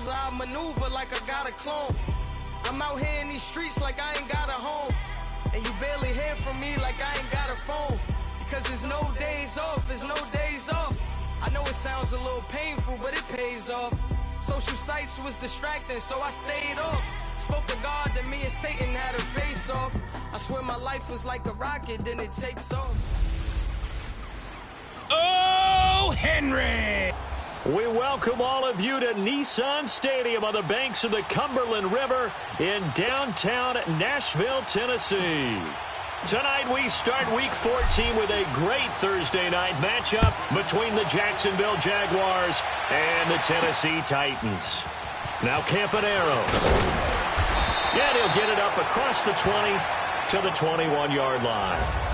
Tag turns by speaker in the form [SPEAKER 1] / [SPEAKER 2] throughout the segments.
[SPEAKER 1] so I maneuver like I got a clone. I'm out here in these streets like I ain't got a home. And you barely hear from me like I ain't got a phone. Because there's no days off, there's no days off. I know it sounds a little painful, but it pays off. Social sites was distracting, so I stayed off. Spoke to God that me and Satan had a face off. I swear my life was like a rocket, then it takes off.
[SPEAKER 2] Oh, Henry!
[SPEAKER 3] We welcome all of you to Nissan Stadium on the banks of the Cumberland River in downtown Nashville, Tennessee. Tonight we start Week 14 with a great Thursday night matchup between the Jacksonville Jaguars and the Tennessee Titans. Now Campanaro. And he'll get it up across the 20 to the 21-yard line.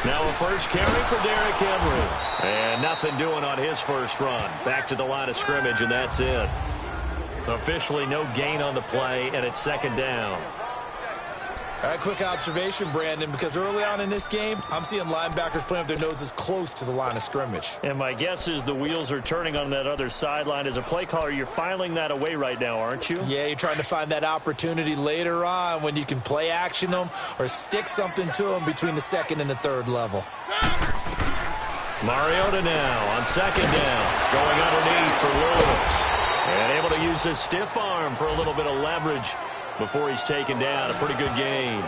[SPEAKER 3] Now a first carry for Derrick Henry. And nothing doing on his first run. Back to the line of scrimmage, and that's it. Officially no gain on the play, and it's second down.
[SPEAKER 2] All right, quick observation, Brandon, because early on in this game, I'm seeing linebackers playing with their noses close to the line of scrimmage.
[SPEAKER 3] And my guess is the wheels are turning on that other sideline. As a play caller, you're filing that away right now, aren't you?
[SPEAKER 2] Yeah, you're trying to find that opportunity later on when you can play action them or stick something to them between the second and the third level.
[SPEAKER 3] Mariota now on second down, going underneath for Lewis. And able to use his stiff arm for a little bit of leverage before he's taken down. A pretty good gain.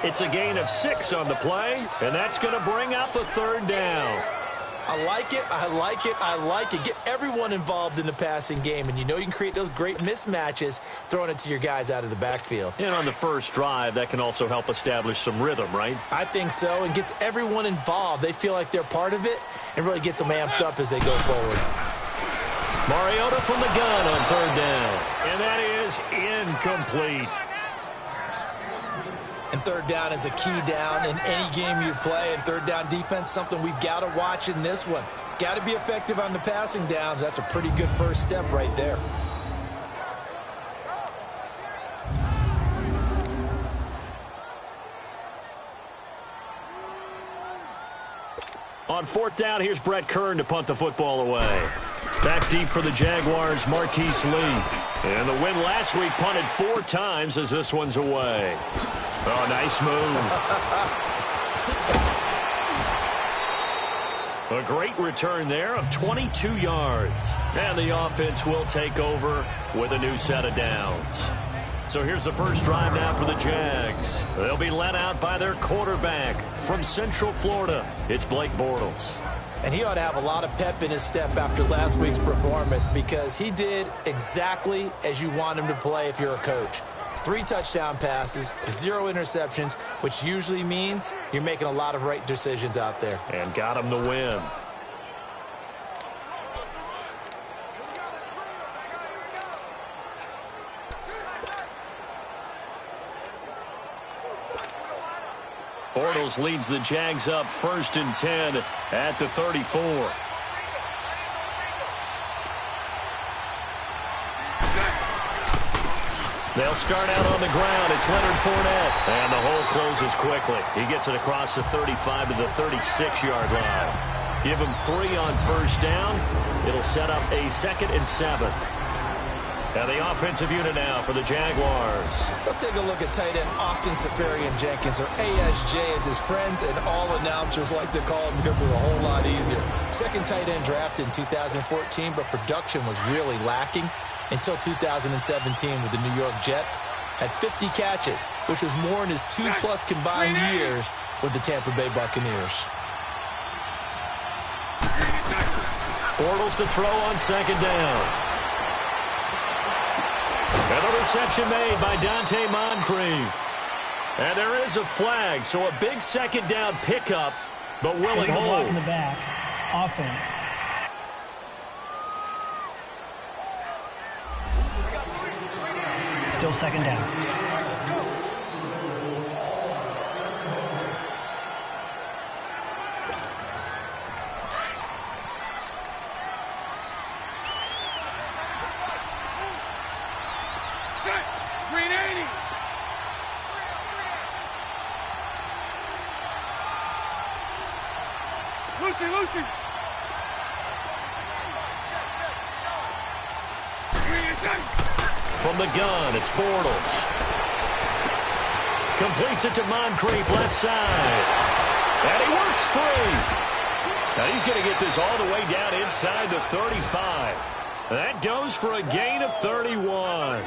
[SPEAKER 3] It's a gain of 6 on the play, and that's going to bring up a third down.
[SPEAKER 2] I like it, I like it, I like it. Get everyone involved in the passing game, and you know you can create those great mismatches throwing it to your guys out of the backfield.
[SPEAKER 3] And on the first drive, that can also help establish some rhythm, right?
[SPEAKER 2] I think so, and gets everyone involved. They feel like they're part of it, and really gets them amped up as they go forward.
[SPEAKER 3] Mariota from the gun on third down. And that is incomplete.
[SPEAKER 2] And third down is a key down in any game you play. And third down defense, something we've got to watch in this one. Got to be effective on the passing downs. That's a pretty good first step right there.
[SPEAKER 3] On fourth down, here's Brett Kern to punt the football away. Back deep for the Jaguars, Marquise Lee. And the win last week punted 4 times as this one's away. Oh, nice move. A great return there of 22 yards. And the offense will take over with a new set of downs. So here's the first drive now for the Jags. They'll be led out by their quarterback from Central Florida. It's Blake Bortles.
[SPEAKER 2] And he ought to have a lot of pep in his step after last week's performance because he did exactly as you want him to play if you're a coach. 3 touchdown passes, 0 interceptions, which usually means you're making a lot of right decisions out there.
[SPEAKER 3] And got him the win. Bortles leads the Jags up 1st and 10 at the 34. They'll start out on the ground. It's Leonard Fournette. And the hole closes quickly. He gets it across the 35 to the 36-yard line. Give him 3 on first down. It'll set up a 2nd and 7. And the offensive unit now for the Jaguars.
[SPEAKER 2] Let's take a look at tight end Austin Safarian-Jenkins, or ASJ as his friends and all announcers like to call him because it's a whole lot easier. Second tight end drafted in 2014, but production was really lacking until 2017 with the New York Jets. Had 50 catches, which was more in his 2+ combined years with the Tampa Bay Buccaneers.
[SPEAKER 3] Bortles to throw on second down. And a reception made by Dante Moncrief. And there is a flag, so a big second down pickup, but will it hold?
[SPEAKER 4] Block in the back. Offense. Still second down.
[SPEAKER 1] Green 80. Lucy.
[SPEAKER 3] From the gun, it's Bortles. Completes it to Moncrief, left side. And he works free. Now he's going to get this all the way down inside the 35. That goes for a gain of 31.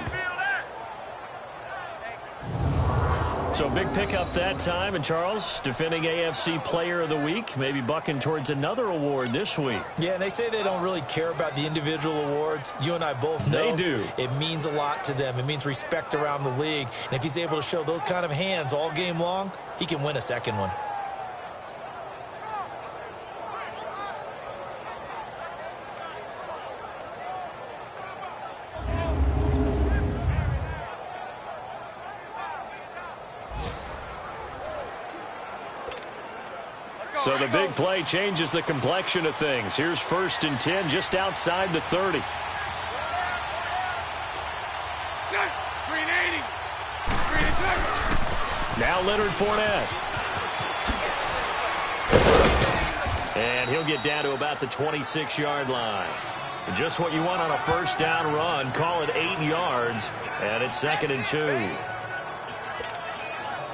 [SPEAKER 3] So big pickup that time. And Charles, defending AFC Player of the Week, maybe bucking towards another award this week.
[SPEAKER 2] Yeah, and they say they don't really care about the individual awards. You and I both know
[SPEAKER 3] they do.
[SPEAKER 2] It means a lot to them. It means respect around the league. And if he's able to show those kind of hands all game long, he can win a second one.
[SPEAKER 3] So the big play changes the complexion of things. Here's 1st and 10 just outside the 30.
[SPEAKER 1] Green 80. Green 2.
[SPEAKER 3] Now Leonard Fournette. And he'll get down to about the 26-yard line. Just what you want on a first down run. Call it 8 yards. And it's 2nd and 2.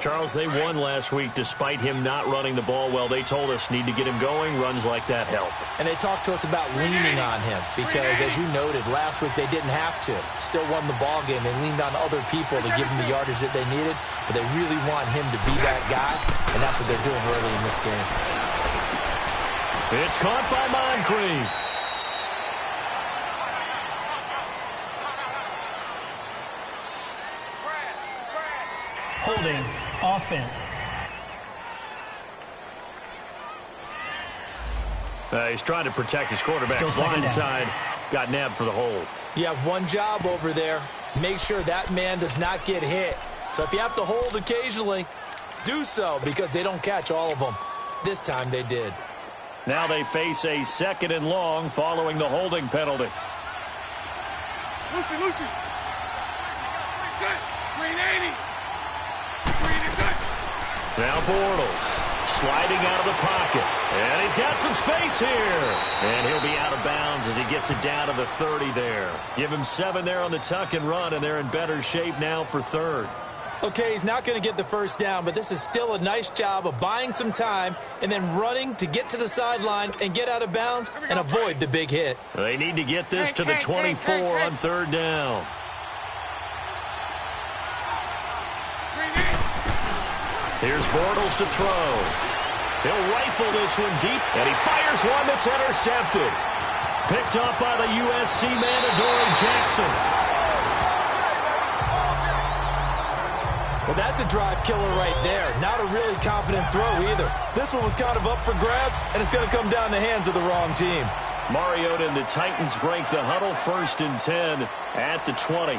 [SPEAKER 3] Charles, they won last week despite him not running the ball well. They told us need to get him going. Runs like that help.
[SPEAKER 2] And they talked to us about leaning on him because, as you noted, last week they didn't have to. Still won the ball game. They leaned on other people to give them the yardage that they needed, but they really want him to be that guy, and that's what they're doing early in this game.
[SPEAKER 3] It's caught by Moncrief.
[SPEAKER 4] Holding. Offense.
[SPEAKER 3] He's trying to protect his quarterback. Blind side. Got nabbed for the hold.
[SPEAKER 2] You have one job over there. Make sure that man does not get hit. So if you have to hold occasionally, do so because they don't catch all of them. This time they did.
[SPEAKER 3] Now they face a 2nd and long following the holding penalty.
[SPEAKER 1] Lucy. Green 80.
[SPEAKER 3] Now Bortles sliding out of the pocket. And he's got some space here. And he'll be out of bounds as he gets it down to the 30 there. Give him 7 there on the tuck and run, and they're in better shape now for 3rd.
[SPEAKER 2] Okay, he's not going to get the first down, but this is still a nice job of buying some time and then running to get to the sideline and get out of bounds and avoid the big hit.
[SPEAKER 3] They need to get this to the 24 on 3rd down. Here's Bortles to throw. He'll rifle this one deep, and he fires one that's intercepted. Picked up by the USC man, Adoree Jackson.
[SPEAKER 2] Well, that's a drive killer right there. Not a really confident throw either. This one was kind of up for grabs, and it's going to come down the hands of the wrong team.
[SPEAKER 3] Mariota and the Titans break the huddle. 1st and 10 at the 20.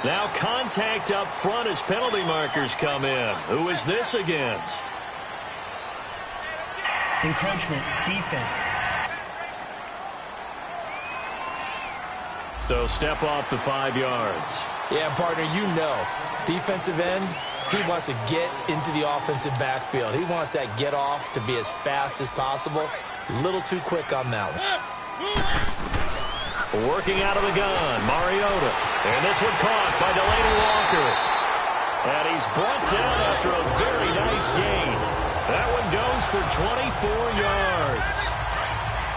[SPEAKER 3] Now contact up front as penalty markers come in. Who is this against?
[SPEAKER 4] Encroachment, defense.
[SPEAKER 3] So step off the 5 yards.
[SPEAKER 2] Yeah, partner, you know, defensive end, he wants to get into the offensive backfield. He wants that get off to be as fast as possible. A little too quick on that one.
[SPEAKER 3] Working out of the gun, Mariota. And this one caught by Delaney Walker. And he's brought down after a very nice gain. That one goes for 24 yards.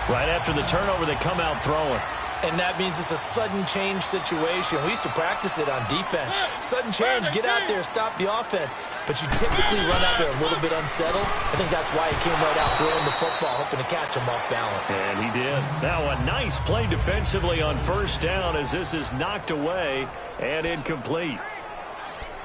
[SPEAKER 3] Right after the turnover, they come out throwing.
[SPEAKER 2] And that means it's a sudden change situation. We used to practice it on defense. Sudden change, get out there, stop the offense. But you typically run out there a little bit unsettled. I think that's why he came right out throwing the football, hoping to catch him off balance.
[SPEAKER 3] And he did. Now a nice play defensively on first down as this is knocked away and incomplete.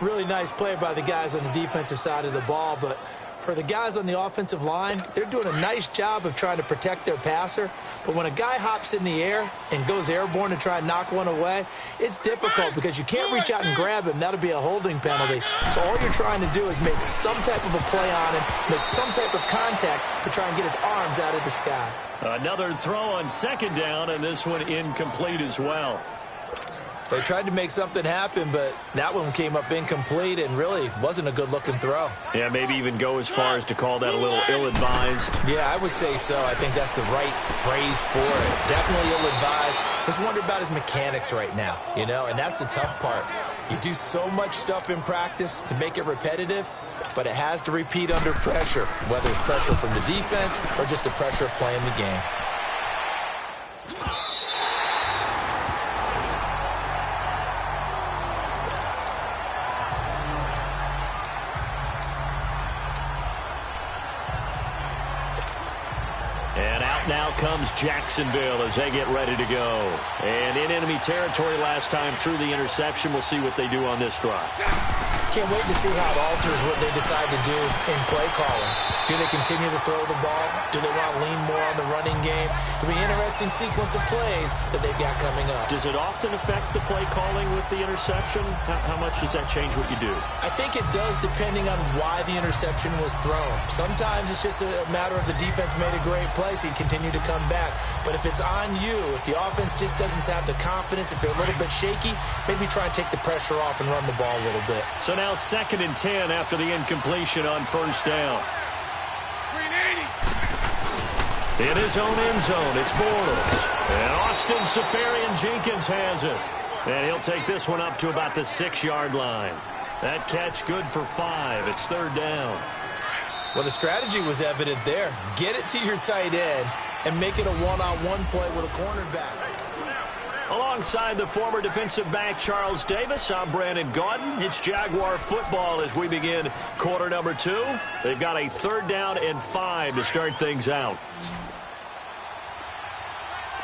[SPEAKER 2] Really nice play by the guys on the defensive side of the ball, but for the guys on the offensive line, they're doing a nice job of trying to protect their passer. But when a guy hops in the air and goes airborne to try and knock one away, it's difficult because you can't reach out and grab him. That'll be a holding penalty. So all you're trying to do is make some type of a play on him, make some type of contact to try and get his arms out of the sky.
[SPEAKER 3] Another throw on second down, and this one incomplete as well.
[SPEAKER 2] They tried to make something happen, but that one came up incomplete and really wasn't a good-looking throw.
[SPEAKER 3] Yeah, maybe even go as far as to call that a little ill-advised.
[SPEAKER 2] Yeah, I would say so. I think that's the right phrase for it. Definitely ill-advised. Just wonder about his mechanics right now, you know, and that's the tough part. You do so much stuff in practice to make it repetitive, but it has to repeat under pressure, whether it's pressure from the defense or just the pressure of playing the game.
[SPEAKER 3] Now comes Jacksonville as they get ready to go. And in enemy territory last time through the interception. We'll see what they do on this drive.
[SPEAKER 2] Can't wait to see how it alters what they decide to do in play calling. Do they continue to throw the ball? Do they want to lean more on the running game? It'll be an interesting sequence of plays that they've got coming up.
[SPEAKER 3] Does it often affect the play calling with the interception? How much does that change what you do?
[SPEAKER 2] I think it does depending on why the interception was thrown. Sometimes it's just a matter of the defense made a great play, so you continue to come back. But if it's on you, if the offense just doesn't have the confidence, if they're a little bit shaky, maybe try and take the pressure off and run the ball a little bit.
[SPEAKER 3] So now 2nd and 10 after the incompletion on first down. In his own end zone, it's Bortles. And Austin Seferian-Jenkins has it. And he'll take this one up to about the 6-yard line. That catch good for 5. It's 3rd down.
[SPEAKER 2] Well, the strategy was evident there. Get it to your tight end and make it a one-on-one play with a cornerback.
[SPEAKER 3] Alongside the former defensive back Charles Davis, I'm Brandon Gaudin. It's Jaguar football as we begin quarter number 2. They've got a 3rd down and 5 to start things out.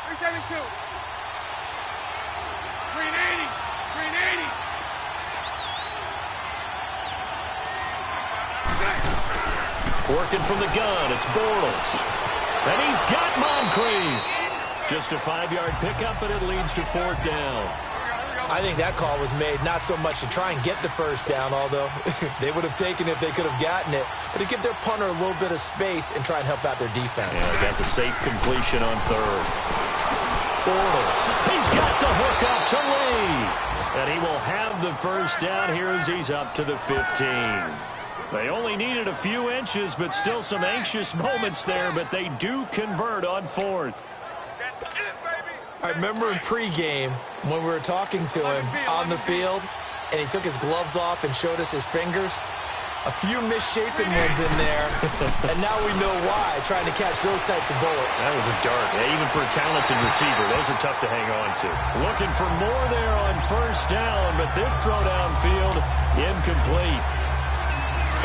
[SPEAKER 1] 372. 380. 380.
[SPEAKER 3] Working from the gun, it's Bortles. And he's got Moncrief. Just a 5-yard pickup, and it leads to 4th down.
[SPEAKER 2] I think that call was made not so much to try and get the first down, although they would have taken it if they could have gotten it, but to give their punter a little bit of space and try and help out their defense.
[SPEAKER 3] Yeah, they got the safe completion on 3rd. Bortles, he's got the hook up to Lee. And he will have the first down here as he's up to the 15. They only needed a few inches, but still some anxious moments there, but they do convert on 4th.
[SPEAKER 2] I remember in pregame when we were talking to him on the field, and he took his gloves off and showed us his fingers. A few misshapen ones in there, and now we know why, trying to catch those types of bullets.
[SPEAKER 3] That was a dart. Yeah, even for a talented receiver, those are tough to hang on to. Looking for more there on first down, but this throw downfield, incomplete.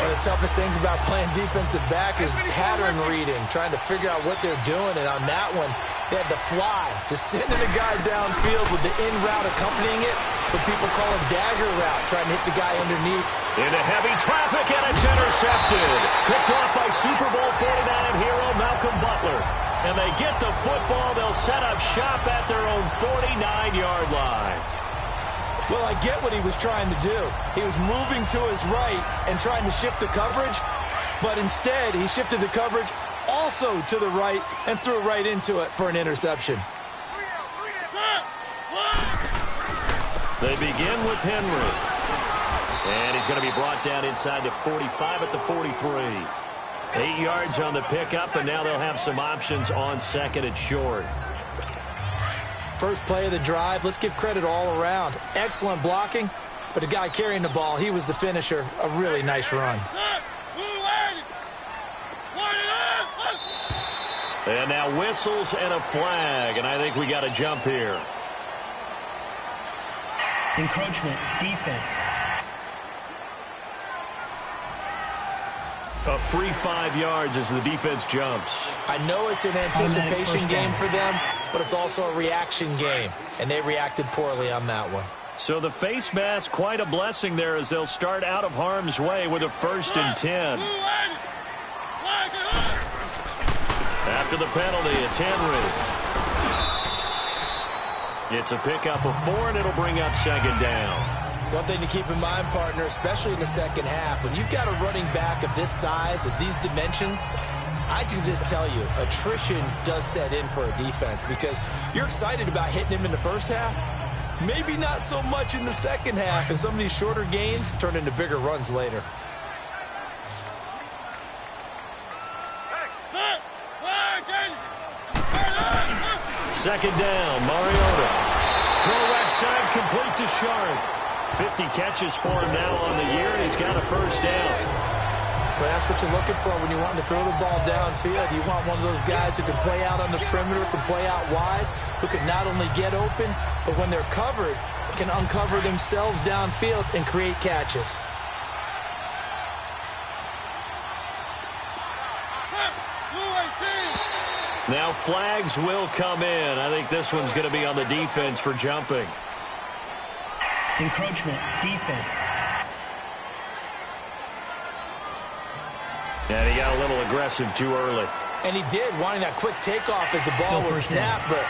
[SPEAKER 2] One of the toughest things about playing defensive back is pattern reading, trying to figure out what they're doing, and on that one, they had the fly, just sending a guy downfield with the in route accompanying it, what people call a dagger route, trying to hit the guy underneath.
[SPEAKER 3] Into heavy traffic, and it's intercepted. Picked off by Super Bowl 49 hero Malcolm Butler. And they get the football. They'll set up shop at their own 49-yard line.
[SPEAKER 2] Well, I get what he was trying to do. He was moving to his right and trying to shift the coverage, but instead he shifted the coverage also to the right and threw right into it for an interception.
[SPEAKER 3] They begin with Henry. And he's going to be brought down inside the 45 at the 43. 8 yards on the pickup, and now they'll have some options on 2nd and short.
[SPEAKER 2] First play of the drive, let's give credit all around. Excellent blocking, but the guy carrying the ball, he was the finisher. A really nice run.
[SPEAKER 3] And now whistles and a flag, and I think we got a jump here.
[SPEAKER 4] Encroachment, defense.
[SPEAKER 3] A free 5 yards as the defense jumps.
[SPEAKER 2] I know it's an anticipation game for them, but it's also a reaction game, and they reacted poorly on that one.
[SPEAKER 3] So the face mask, quite a blessing there as they'll start out of harm's way with a 1st and 10. After the penalty, it's Henry. It's a pickup of 4, and it'll bring up 2nd down.
[SPEAKER 2] One thing to keep in mind, partner, especially in the second half, when you've got a running back of this size, of these dimensions, I can just tell you, attrition does set in for a defense because you're excited about hitting him in the first half. Maybe not so much in the second half, and some of these shorter gains turn into bigger runs later.
[SPEAKER 3] Second down, Mariota. Throw right side, complete to Sharp. 50 catches for him now on the year, and he's got a 1st down.
[SPEAKER 2] But that's what you're looking for when you want to throw the ball downfield. You want one of those guys who can play out on the perimeter, can play out wide, who can not only get open, but when they're covered, can uncover themselves downfield and create catches.
[SPEAKER 3] Now flags will come in. I think this one's going to be on the defense for jumping.
[SPEAKER 4] Encroachment, defense.
[SPEAKER 3] And he got a little aggressive too early.
[SPEAKER 2] And he did, wanting that quick takeoff as the ball was snapped. But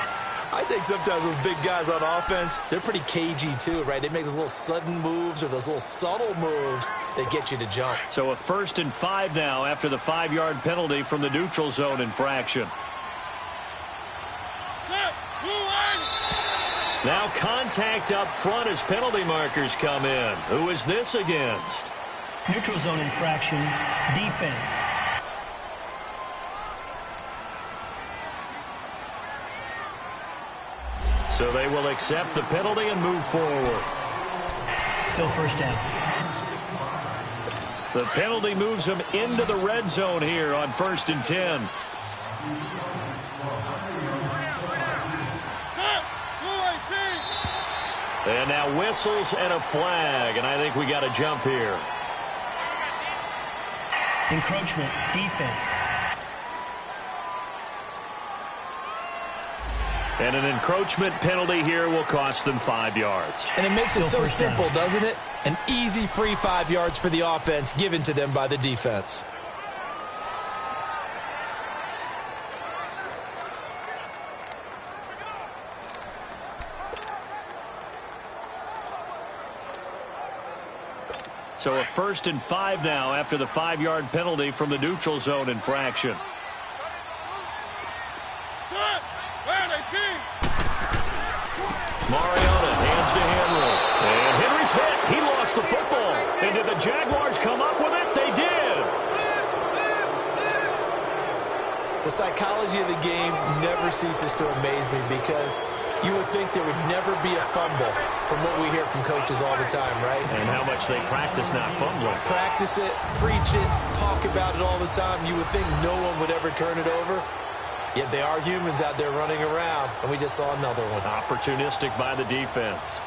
[SPEAKER 2] I think sometimes those big guys on offense, they're pretty cagey too, right? They make those little sudden moves or those little subtle moves that get you to jump.
[SPEAKER 3] So a 1st and 5 now after the 5-yard penalty from the neutral zone infraction. Now contact up front as penalty markers come in. Who is this against?
[SPEAKER 4] Neutral zone infraction, defense.
[SPEAKER 3] So they will accept the penalty and move forward.
[SPEAKER 4] Still 1st down.
[SPEAKER 3] The penalty moves them into the red zone here on 1st and 10. And now whistles and a flag, and I think we got a jump here.
[SPEAKER 4] Encroachment, defense.
[SPEAKER 3] And an encroachment penalty here will cost them 5 yards.
[SPEAKER 2] And it makes it so simple, doesn't it? An easy free 5 yards for the offense given to them by the defense.
[SPEAKER 3] So a 1st and 5 now after the 5-yard penalty from the neutral zone infraction. Mariota hands to Henry. And Henry's hit. He lost the football. And did the Jaguars come up with it? They did.
[SPEAKER 2] The psychology of the game never ceases to amaze me because you would think there would never be a fumble from what we hear from coaches all the time, right?
[SPEAKER 3] And how much they practice not fumbling.
[SPEAKER 2] Practice it, preach it, talk about it all the time. You would think no one would ever turn it over. Yet they are humans out there running around, and we just saw another one.
[SPEAKER 3] Opportunistic by the defense.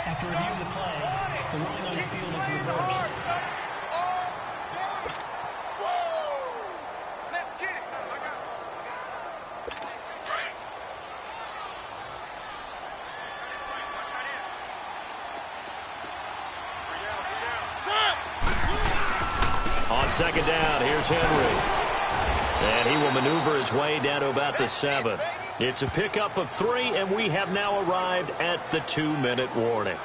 [SPEAKER 4] After review of the play, the ruling on the field is reversed.
[SPEAKER 3] On 2nd down, here's Henry. And he will maneuver his way down to about the 7. It's a pickup of 3, and we have now arrived at the 2-minute warning.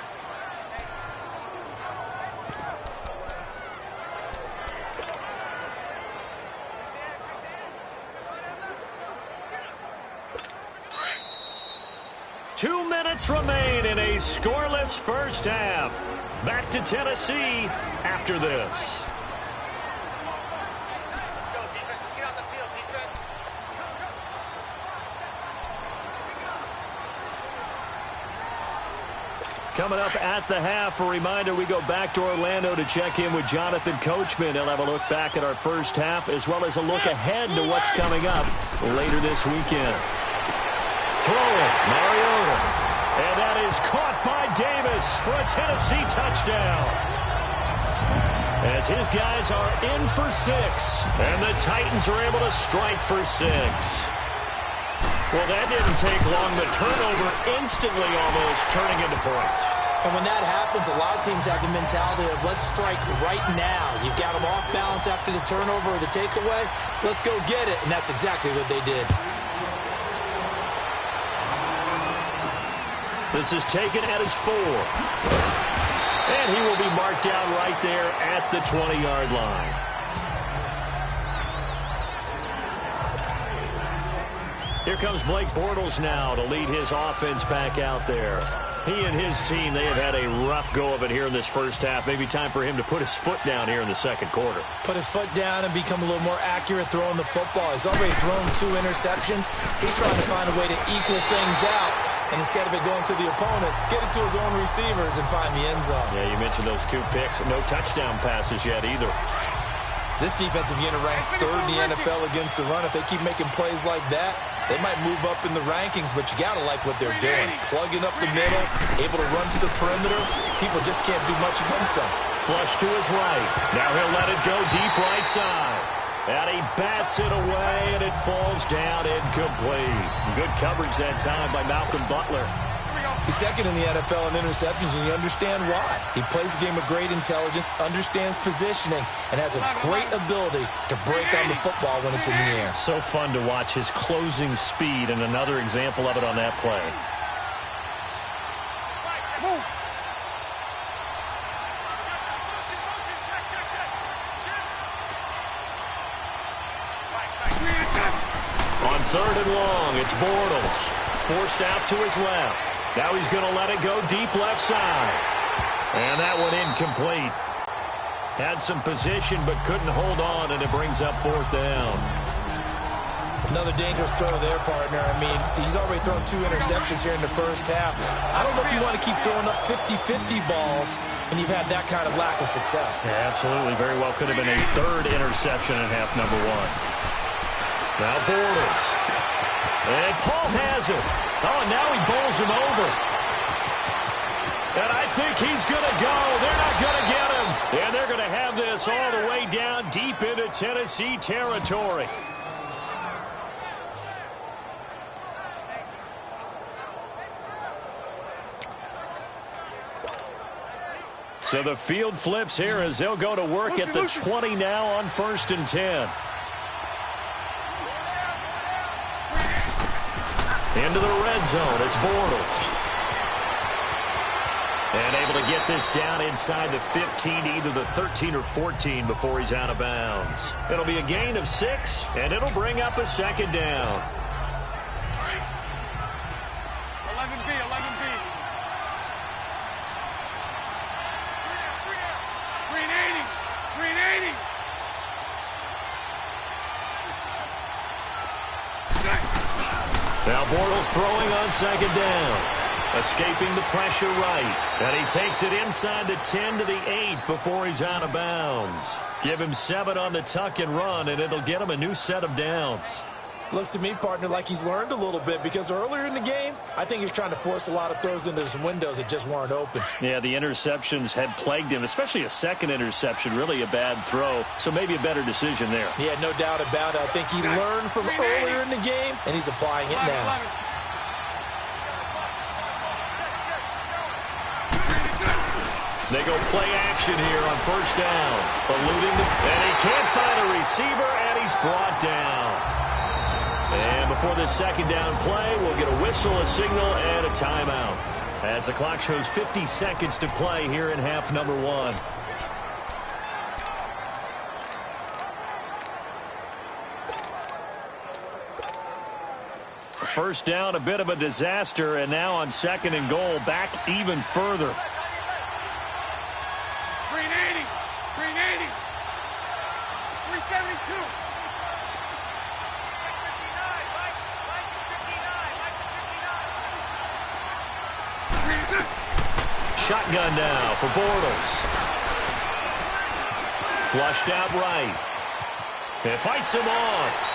[SPEAKER 3] Two minutes remain in a scoreless first half. Back to Tennessee after this.
[SPEAKER 5] Let's go, defense. Let's get out the field, defense.
[SPEAKER 3] Coming up at the half, a reminder, we go back to Orlando to check in with Jonathan Coachman. He'll have a look back at our first half as well as a look ahead to what's coming up later this weekend. Throwing, Mariota. And that is caught by Davis for a Tennessee touchdown. As his guys are in for 6, and the Titans are able to strike for 6. Well, that didn't take long. The turnover instantly almost turning into points.
[SPEAKER 2] And when that happens, a lot of teams have the mentality of let's strike right now. You've got them off balance after the turnover or the takeaway. Let's go get it. And that's exactly what they did.
[SPEAKER 3] This is taken at his 4. And he will be marked down right there at the 20-yard line. Here comes Blake Bortles now to lead his offense back out there. He and his team, they have had a rough go of it here in this first half. Maybe time for him to put his foot down here in the second quarter.
[SPEAKER 2] Put his foot down and become a little more accurate throwing the football. He's already thrown 2 interceptions. He's trying to find a way to equal things out. And instead of it going to the opponents, get it to his own receivers and find the end zone.
[SPEAKER 3] Yeah, you mentioned those 2 picks. No touchdown passes yet either.
[SPEAKER 2] This defensive unit ranks 3rd in the NFL against the run. If they keep making plays like that, they might move up in the rankings, but you got to like what they're doing. Plugging up the middle, able to run to the perimeter. People just can't do much against them.
[SPEAKER 3] Flush to his right. Now he'll let it go deep right side. And he bats it away, and it falls down incomplete. Good coverage that time by Malcolm Butler.
[SPEAKER 2] He's 2nd in the NFL in interceptions, and you understand why. He plays a game of great intelligence, understands positioning, and has a great ability to break on the football when it's in the air.
[SPEAKER 3] So fun to watch his closing speed, and another example of it on that play. On 3rd and long, it's Bortles. Forced out to his left. Now he's going to let it go deep left side. And that one incomplete. Had some position but couldn't hold on, and it brings up 4th down.
[SPEAKER 2] Another dangerous throw there, partner. I mean, he's already thrown 2 interceptions here in the first half. I don't know if you want to keep throwing up 50-50 balls when you've had that kind of lack of success.
[SPEAKER 3] Yeah, absolutely. Very well could have been a 3rd interception in half number 1. Now Bortles. And Paul has it. Oh, and now he bowls him over. And I think he's going to go. They're not going to get him. And they're going to have this all the way down deep into Tennessee territory. So the field flips here as they'll go to work at the 20 now on 1st and 10. Into the red zone, it's Bortles. And able to get this down inside the 15, either the 13 or 14 before he's out of bounds. It'll be a gain of 6, and it'll bring up a 2nd down.
[SPEAKER 1] 11B, 11B. Green 80, green 80.
[SPEAKER 3] Now Bortles throwing on 2nd down. Escaping the pressure right. And he takes it inside the 10 to the 8 before he's out of bounds. Give him 7 on the tuck and run, and it'll get him a new set of downs.
[SPEAKER 2] Looks to me, partner, like he's learned a little bit, because earlier in the game, I think he was trying to force a lot of throws into some windows that just weren't open.
[SPEAKER 3] Yeah, the interceptions had plagued him, especially a 2nd interception, really a bad throw. So maybe a better decision there.
[SPEAKER 2] Yeah, no doubt about it. I think he learned from earlier in the game, and he's applying it now.
[SPEAKER 3] They go play action here on 1st down. Eluding and he can't find a receiver, and he's brought down. And before this 2nd down play, we'll get a whistle, a signal, and a timeout. As the clock shows 50 seconds to play here in half number 1. First down, a bit of a disaster, and now on 2nd and goal, back even further.
[SPEAKER 1] Green 80, green 80. 372.
[SPEAKER 3] Shotgun now for Bortles. Flushed out right. It fights him off.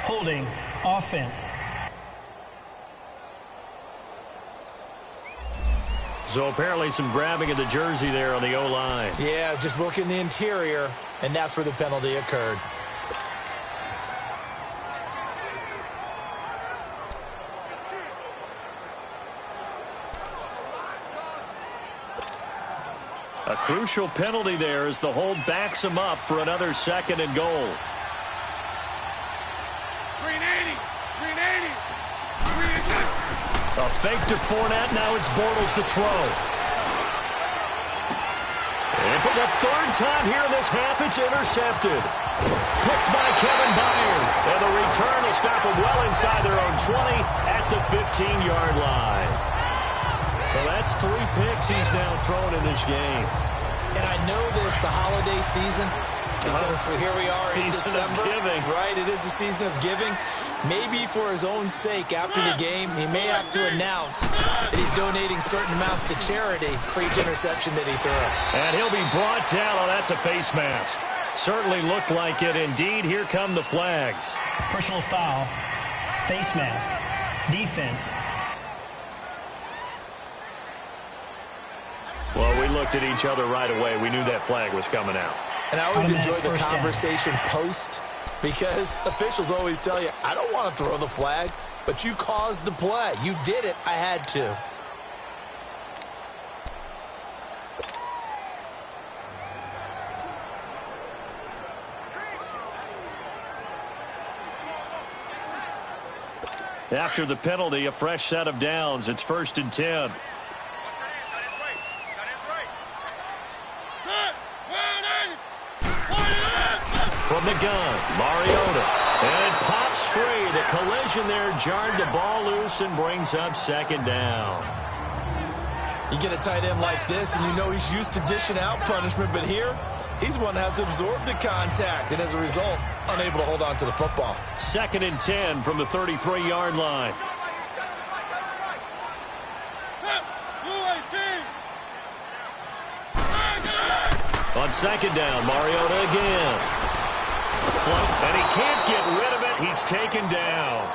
[SPEAKER 4] Holding offense.
[SPEAKER 3] So apparently some grabbing of the jersey there on the O-line.
[SPEAKER 2] Yeah, just working the interior, and that's where the penalty occurred.
[SPEAKER 3] A crucial penalty there as the hold backs him up for another 2nd and goal. A fake to Fournette. Now it's Bortles to throw. And for the 3rd time here in this half, it's intercepted. Picked by Kevin Byard. And the return will stop them well inside their own 20 at the 15-yard line. Well, that's 3 picks he's now thrown in this game.
[SPEAKER 2] And I know this, the holiday season, because here we are in December. Right, it is the season of giving. Maybe for his own sake, after the game, he may have to announce that he's donating certain amounts to charity for each interception that he threw.
[SPEAKER 3] And he'll be brought down. Oh, that's a face mask. Certainly looked like it. Indeed, here come the flags.
[SPEAKER 4] Personal foul. Face mask. Defense.
[SPEAKER 3] Well, we looked at each other right away. We knew that flag was coming out.
[SPEAKER 2] And I always enjoy the conversation post, because officials always tell you, I don't want to throw the flag, but you caused the play. You did it. I had to.
[SPEAKER 3] After the penalty, a fresh set of downs. It's 1st and 10. From the gun, Mariota. And it pops free. The collision there jarred the ball loose and brings up 2nd down.
[SPEAKER 2] You get a tight end like this, and you know he's used to dishing out punishment, but here, he's one that has to absorb the contact, and as a result, unable to hold on to the football.
[SPEAKER 3] 2nd and 10 from the 33-yard line. On 2nd down, Mariota again. And he can't get rid of it. He's taken down.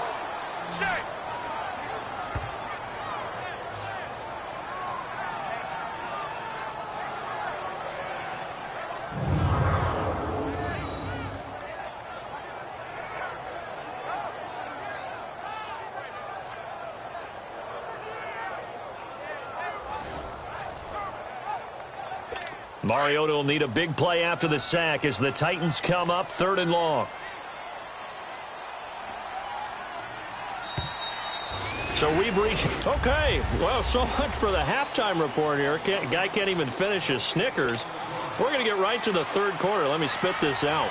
[SPEAKER 3] Mariota will need a big play after the sack as the Titans come up 3rd and long. So we've reached... Okay, well, so much for the halftime report here. Guy can't even finish his Snickers. We're going to get right to the 3rd quarter. Let me spit this out.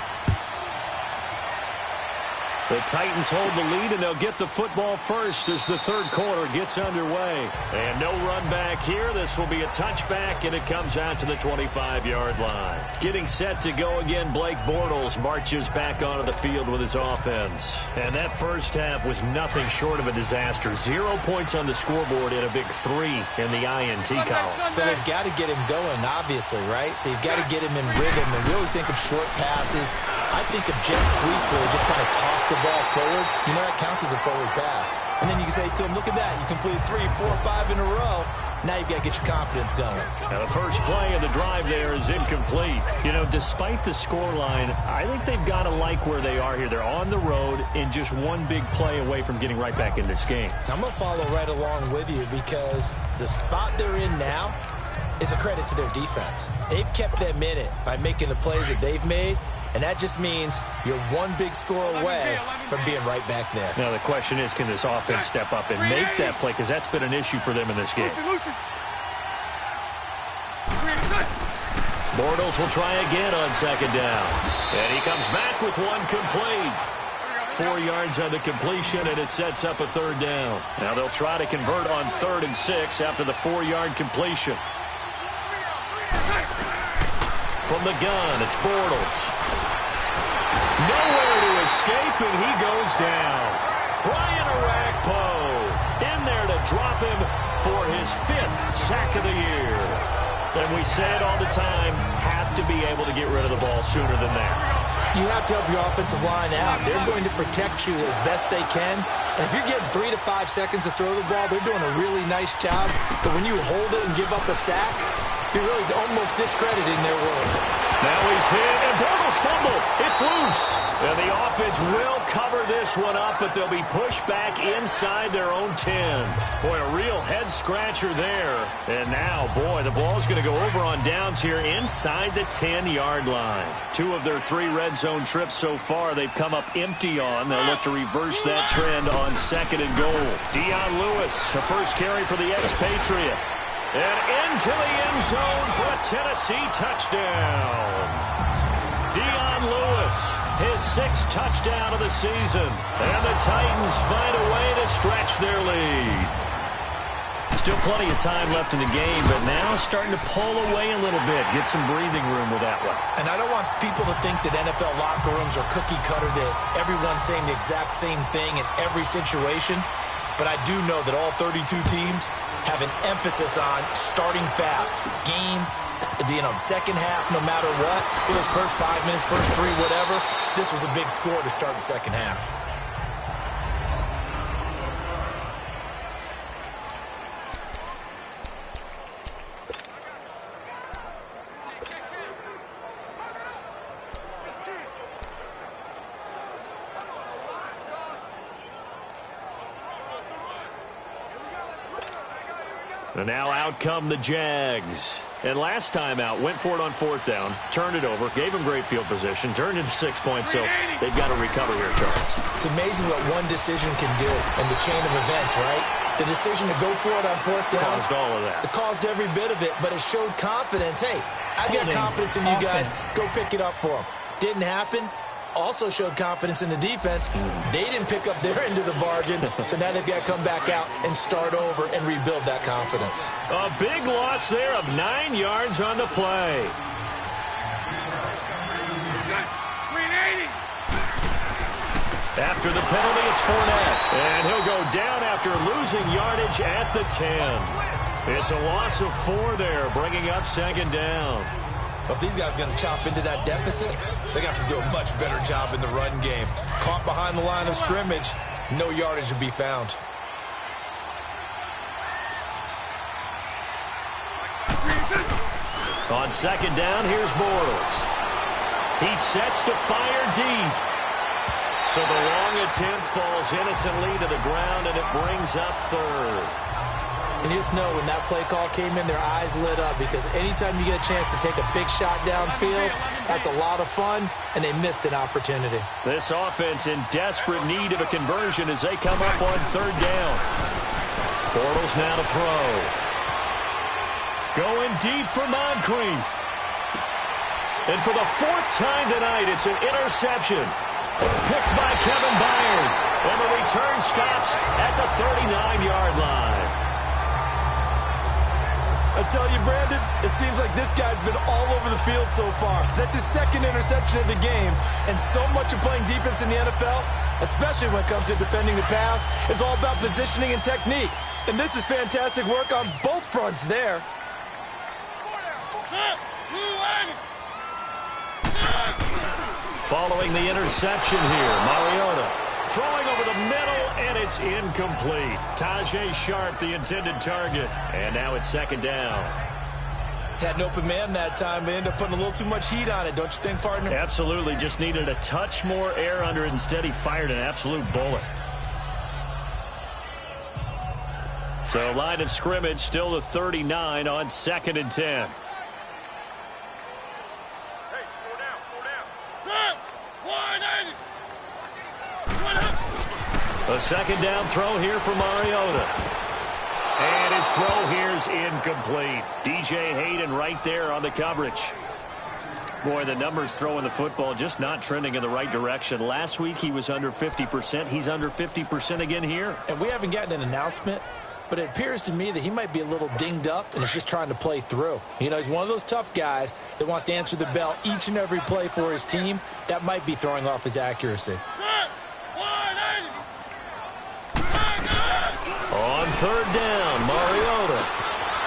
[SPEAKER 3] The Titans hold the lead, and they'll get the football first as the 3rd quarter gets underway. And no run back here. This will be a touchback, and it comes out to the 25-yard line. Getting set to go again, Blake Bortles marches back onto the field with his offense. And that first half was nothing short of a disaster. 0 points on the scoreboard and a big 3 in the INT column.
[SPEAKER 2] So they've got to get him going, obviously, right? So you've got to get him in rhythm. And we always think of short passes. I think of jet sweeps where they just kind of toss the ball forward. You know, that counts as a forward pass. And then you can say to him, look at that. You completed 3, 4, 5 in a row. Now you've got to get your confidence going.
[SPEAKER 3] Now the first play of the drive there is incomplete. You know, despite the scoreline, I think they've got to like where they are here. They're on the road and just one big play away from getting right back in this game.
[SPEAKER 2] Now, I'm going to follow right along with you because the spot they're in now is a credit to their defense. They've kept them in it by making the plays that they've made. And that just means you're one big score away from being right back there.
[SPEAKER 3] Now, the question is, can this offense step up and make that play? Because that's been an issue for them in this game. Bortles will try again on 2nd down. And he comes back with one complete. 4 yards on the completion, and it sets up a 3rd down. Now they'll try to convert on 3rd and 6 after the 4-yard completion. From the gun, it's Bortles. Nowhere to escape, and he goes down. stop him for his 5th sack of the year. And we say it all the time, have to be able to get rid of the ball sooner than that.
[SPEAKER 2] You have to help your offensive line out. They're going to protect you as best they can. And if you're getting 3 to 5 seconds to throw the ball, they're doing a really nice job. But when you hold it and give up a sack, you're really almost discrediting their work.
[SPEAKER 3] Now he's hit, and Bortles fumbled. It's loose. And the offense will cover this one up, but they'll be pushed back inside their own 10. Boy, a real head-scratcher there. And now, boy, the ball's going to go over on downs here inside the 10-yard line. 2 of their 3 red zone trips so far, they've come up empty on. They'll look to reverse that trend on 2nd and goal. Dion Lewis, the first carry for the expatriate. And into the end zone for a Tennessee touchdown. Dion Lewis, his 6th touchdown of the season. And the Titans find a way to stretch their lead. Still plenty of time left in the game, but now starting to pull away a little bit. Get some breathing room with that one.
[SPEAKER 2] And I don't want people to think that NFL locker rooms are cookie cutter, that everyone's saying the exact same thing in every situation. But I do know that all 32 teams have an emphasis on starting fast. Game, the second half, no matter what. Those first 5 minutes, first 3, whatever. This was a big score to start the second half.
[SPEAKER 3] And now out come the Jags. And last time out, went for it on 4th down, turned it over, gave them great field position, turned into 6 points, so they've got to recover here, Charles.
[SPEAKER 2] It's amazing what one decision can do in the chain of events, right? The decision to go for it on 4th down.
[SPEAKER 3] Caused all of that.
[SPEAKER 2] It caused every bit of it, but it showed confidence. Hey, I've got confidence in you guys. Go pick it up for them. Didn't happen. Also showed confidence in the defense. They didn't pick up their end of the bargain, so now they've got to come back out and start over and rebuild that confidence.
[SPEAKER 3] A big loss there of 9 yards on the play. After the penalty, it's Fournette. And he'll go down after losing yardage at the 10. It's a loss of 4 there, bringing up 2nd down.
[SPEAKER 2] If these guys are going to chop into that deficit, they got to do a much better job in the run game. Caught behind the line of scrimmage, no yardage to be found.
[SPEAKER 3] On 2nd down, here's Bortles. He sets to fire deep. So the long attempt falls innocently to the ground, and it brings up 3rd.
[SPEAKER 2] And you just know when that play call came in, their eyes lit up, because anytime you get a chance to take a big shot downfield, that's a lot of fun, and they missed an opportunity.
[SPEAKER 3] This offense in desperate need of a conversion as they come up on 3rd down. Bortles now to throw. Going deep for Moncrief. And for the 4th time tonight, it's an interception. Picked by Kevin Byard. And the return stops at the 39-yard line.
[SPEAKER 2] I tell you, Brandon, it seems like this guy's been all over the field so far. That's his 2nd interception of the game. And so much of playing defense in the NFL, especially when it comes to defending the pass, is all about positioning and technique. And this is fantastic work on both fronts there.
[SPEAKER 3] Following the interception here, Mariota throwing over the middle, and it's incomplete. Tajay Sharp, the intended target. And now it's 2nd down.
[SPEAKER 2] Had an open man that time, but ended up putting a little too much heat on it, don't you think, partner?
[SPEAKER 3] Absolutely. Just needed a touch more air under it. Instead, he fired an absolute bullet. So line of scrimmage still the 39 on 2nd and 10. A 2nd down throw here for Mariota. And his throw here is incomplete. DJ Hayden right there on the coverage. Boy, the numbers throwing the football just not trending in the right direction. Last week he was under 50%. He's under 50% again here.
[SPEAKER 2] And we haven't gotten an announcement, but it appears to me that he might be a little dinged up and is just trying to play through. You know, he's one of those tough guys that wants to answer the bell each and every play for his team. That might be throwing off his accuracy.
[SPEAKER 3] On third down, Mariota.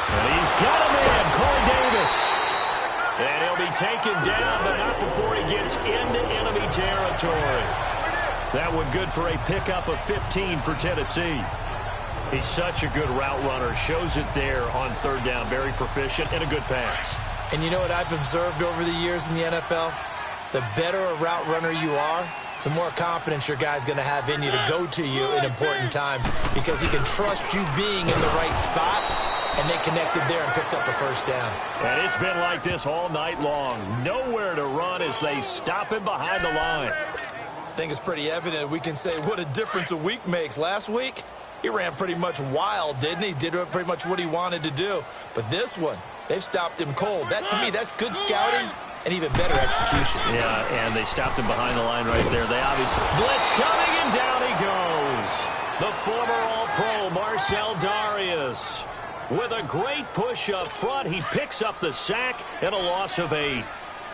[SPEAKER 3] And he's got a man, Corey Davis. And he'll be taken down, but not before he gets into enemy territory. That one good for a pickup of 15 for Tennessee. He's such a good route runner. Shows it there on third down. Very proficient and a good pass.
[SPEAKER 2] And you know what I've observed over the years in the NFL? The better a route runner you are, the more confidence your guy's going to have in you to go to you in important times because he can trust you being in the right spot, and they connected there and picked up a first down.
[SPEAKER 3] And it's been like this all night long. Nowhere to run as they stop him behind the line.
[SPEAKER 2] I think it's pretty evident we can say what a difference a week makes. Last week, he ran pretty much wild, didn't he? Did pretty much what he wanted to do. But this one, they've stopped him cold. That, to me, that's good scouting and even better execution.
[SPEAKER 3] Yeah, and they stopped him behind the line right there. They obviously... Blitz coming, and down he goes. The former All-Pro, Marcel Darius. With a great push up front, he picks up the sack and a loss of 8.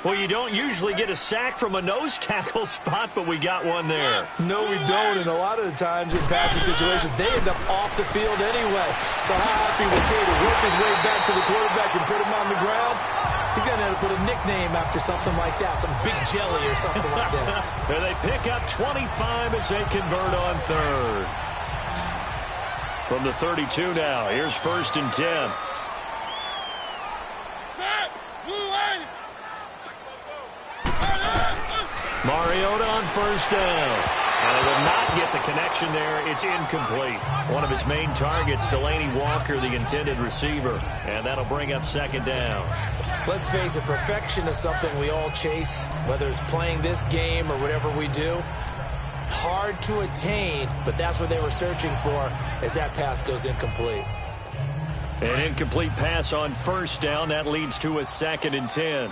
[SPEAKER 3] Well, you don't usually get a sack from a nose tackle spot, but we got one there.
[SPEAKER 2] No, we don't, and a lot of the times in passing situations, they end up off the field anyway. So how happy was he to work his way back to the quarterback and put him on the ground? He's going to have to put a nickname after something like that, some big jelly or something like that.
[SPEAKER 3] And they pick up 25 as they convert on third. From the 32 now, here's 1st and 10. Mariota on 1st down. And it will not get the connection there. It's incomplete. One of his main targets, Delaney Walker, the intended receiver. And that'll bring up 2nd down.
[SPEAKER 2] Let's face it, perfection is something we all chase, whether it's playing this game or whatever we do. Hard to attain, but that's what they were searching for as that pass goes incomplete.
[SPEAKER 3] An incomplete pass on 1st down. That leads to a 2nd and 10.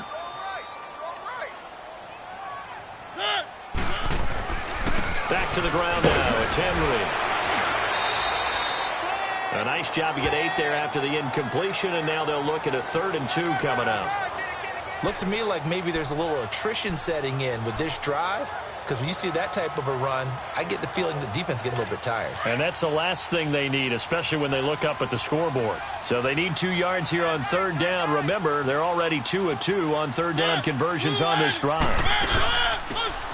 [SPEAKER 3] Back to the ground now. It's Henry. A nice job to get 8 there after the incompletion, and now they'll look at a 3rd and 2 coming up.
[SPEAKER 2] Looks to me like maybe there's a little attrition setting in with this drive, because when you see that type of a run, I get the feeling the defense getting a little bit tired.
[SPEAKER 3] And that's the last thing they need, especially when they look up at the scoreboard. So they need 2 yards here on 3rd down. Remember, they're already 2 of 2 on 3rd down conversions on this drive.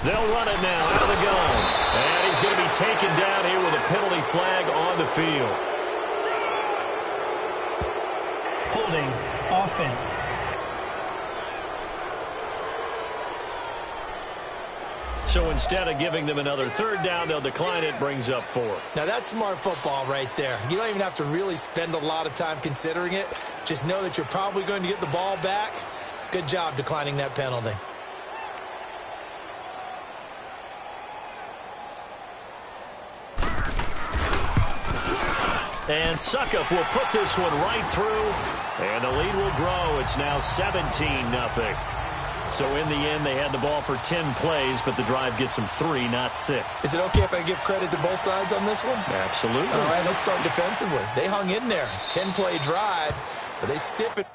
[SPEAKER 3] They'll run it now out of the gun. And he's going to be taken down here with a penalty flag on the field.
[SPEAKER 4] Holding offense.
[SPEAKER 3] So instead of giving them another 3rd down, they'll decline it, brings up 4.
[SPEAKER 2] Now that's smart football right there. You don't even have to really spend a lot of time considering it. Just know that you're probably going to get the ball back. Good job declining that penalty.
[SPEAKER 3] And Suckup will put this one right through, and the lead will grow. It's now 17-0. So in the end, they had the ball for 10 plays, but the drive gets them 3, not 6.
[SPEAKER 2] Is it okay if I give credit to both sides on this one?
[SPEAKER 3] Absolutely.
[SPEAKER 2] All right, let's start defensively. They hung in there. 10-play drive, but they stiffened.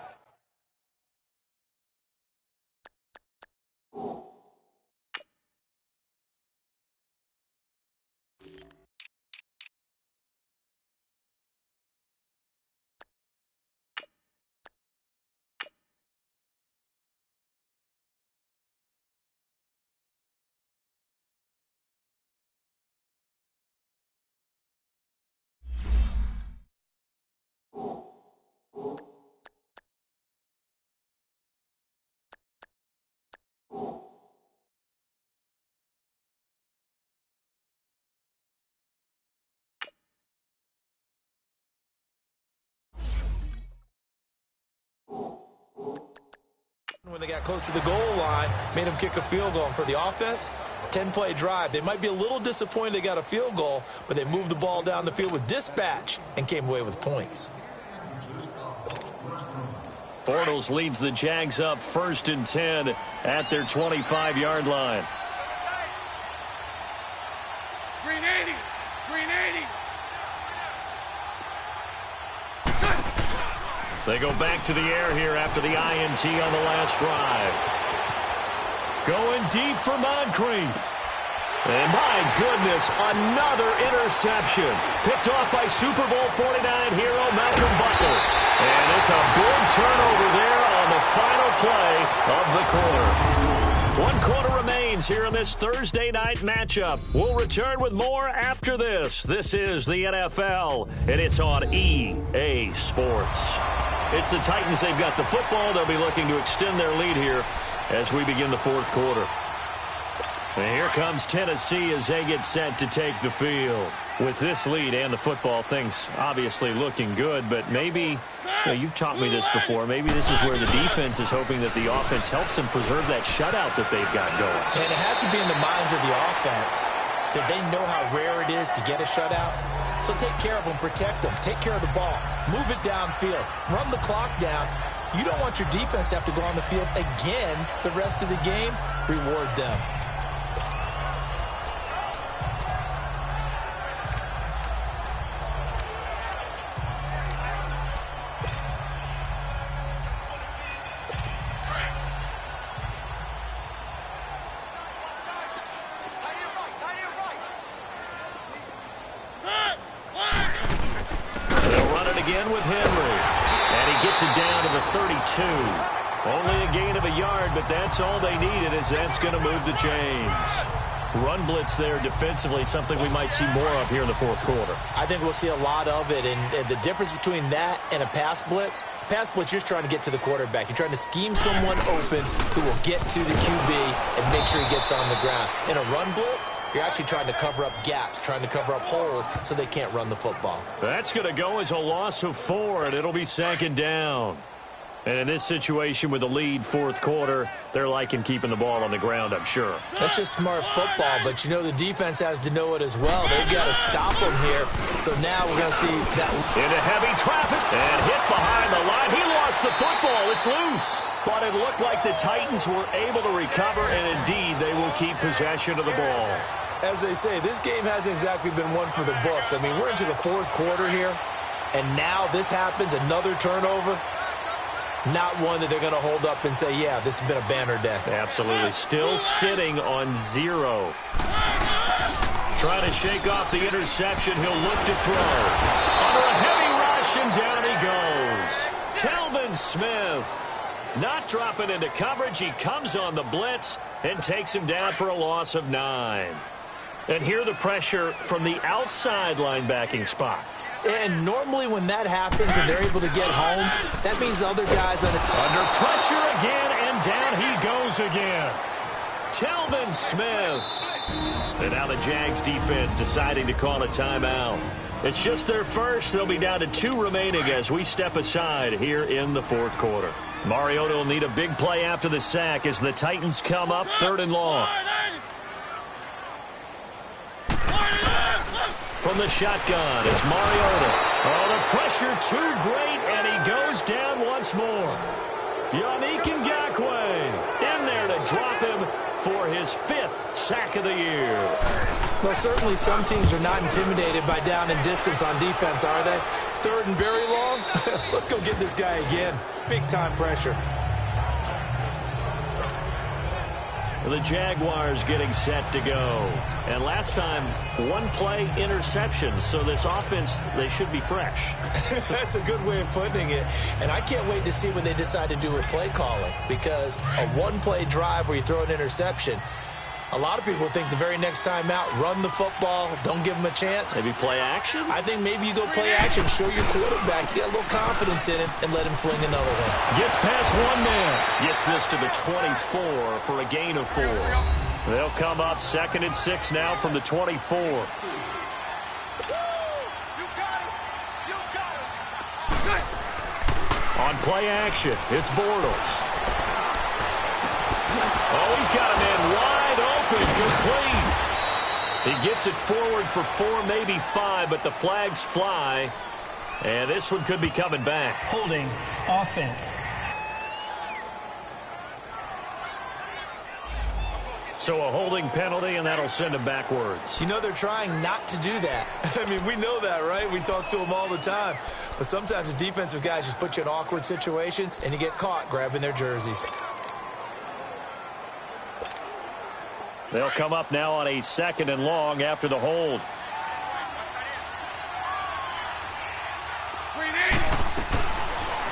[SPEAKER 2] When they got close to the goal line, made them kick a field goal. And for the offense, 10-play drive. They might be a little disappointed they got a field goal, but they moved the ball down the field with dispatch and came away with points.
[SPEAKER 3] Bortles leads the Jags up 1st and 10 at their 25-yard line.
[SPEAKER 1] Green 80. Green 80.
[SPEAKER 3] They go back to the air here after the INT on the last drive. Going deep for Moncrief. And my goodness, another interception. Picked off by Super Bowl 49 hero Malcolm Butler. And it's a big turnover there on the final play of the quarter. 1 quarter remains here in this Thursday night matchup. We'll return with more after this. This is the NFL, and it's on EA Sports. It's the Titans. They've got the football. They'll be looking to extend their lead here as we begin the fourth quarter. And here comes Tennessee as they get set to take the field. With this lead and the football, things obviously looking good, but maybe, you've taught me this before, maybe this is where the defense is hoping that the offense helps them preserve that shutout that they've got going.
[SPEAKER 2] And it has to be in the minds of the offense that they know how rare it is to get a shutout. So take care of them, protect them, take care of the ball, move it downfield, run the clock down. You don't want your defense to have to go on the field again the rest of the game. Reward them.
[SPEAKER 3] With Henry, and he gets it down to the 32. Only a gain of a yard, but that's all they needed, as that's going to move the chains. Run blitz there defensively, something we might see more of here in the fourth quarter.
[SPEAKER 2] I think we'll see a lot of it, and the difference between that and a pass blitz, you're just trying to get to the quarterback. You're trying to scheme someone open who will get to the QB and make sure he gets on the ground. In a run blitz, you're actually trying to cover up gaps, trying to cover up holes so they can't run the football.
[SPEAKER 3] That's going to go as a loss of 4, and it'll be second down. And in this situation with the lead fourth quarter, they're liking keeping the ball on the ground, I'm sure.
[SPEAKER 2] That's just smart football, but the defense has to know it as well. They've got to stop them here. So now we're going to see that.
[SPEAKER 3] Into heavy traffic and hit behind the line. He lost the football. It's loose. But it looked like the Titans were able to recover, and indeed they will keep possession of the ball.
[SPEAKER 2] As they say, this game hasn't exactly been one for the books. I mean, we're into the fourth quarter here, and now this happens, another turnover. Not one that they're going to hold up and say, yeah, this has been a banner day.
[SPEAKER 3] Absolutely. Still sitting on 0. Trying to shake off the interception. He'll look to throw. Under a heavy rush, and down he goes. Telvin Smith not dropping into coverage. He comes on the blitz and takes him down for a loss of 9. And here the pressure from the outside linebacking spot.
[SPEAKER 2] And normally when that happens and they're able to get home, that means other guys
[SPEAKER 3] under pressure again, and down he goes again. Telvin Smith. And now the Jags defense deciding to call a timeout. It's just their first. They'll be down to 2 remaining as we step aside here in the fourth quarter. Mariota will need a big play after the sack as the Titans come up 3rd and long. From the shotgun, it's Mariota. Oh, the pressure too great, and he goes down once more. Yannick Ngakoue in there to drop him for his 5th sack of the year.
[SPEAKER 2] Well, certainly some teams are not intimidated by down and distance on defense, are they? 3rd and very long? Let's go get this guy again. Big-time pressure.
[SPEAKER 3] The Jaguars getting set to go. And last time, 1 play interception. So this offense, they should be fresh.
[SPEAKER 2] That's a good way of putting it. And I can't wait to see what they decide to do with play calling. Because a 1-play drive where you throw an interception, a lot of people think the very next time out, run the football, don't give them a chance.
[SPEAKER 3] Maybe play action?
[SPEAKER 2] I think maybe you go play action, show your quarterback, get a little confidence in him, and let him fling another one.
[SPEAKER 3] Gets past 1 man. Gets this to the 24 for a gain of 4. They'll come up 2nd and 6 now from the 24. On play action, it's Bortles. Oh, he's got a man wide open, complete. He gets it forward for 4, maybe 5, but the flags fly. And this one could be coming back.
[SPEAKER 4] Holding offense.
[SPEAKER 3] So a holding penalty, and that'll send him backwards.
[SPEAKER 2] They're trying not to do that. I mean, we know that, right? We talk to them all the time. But sometimes the defensive guys just put you in awkward situations, and you get caught grabbing their jerseys.
[SPEAKER 3] They'll come up now on a 2nd and long after the hold.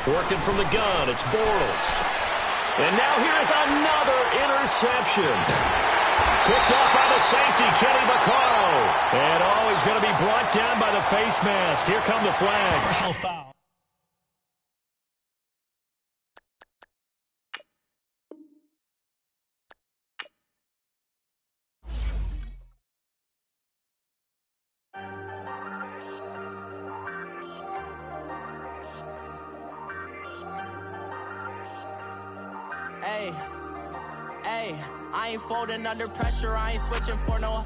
[SPEAKER 3] Working from the gun, it's Bortles. And now here is another interception. Picked up by the safety, Kenny Vaccaro. And he's going to be brought down by the face mask. Here come the flags.
[SPEAKER 4] Personal foul.
[SPEAKER 5] Hey, I ain't folding under pressure, I ain't switching for no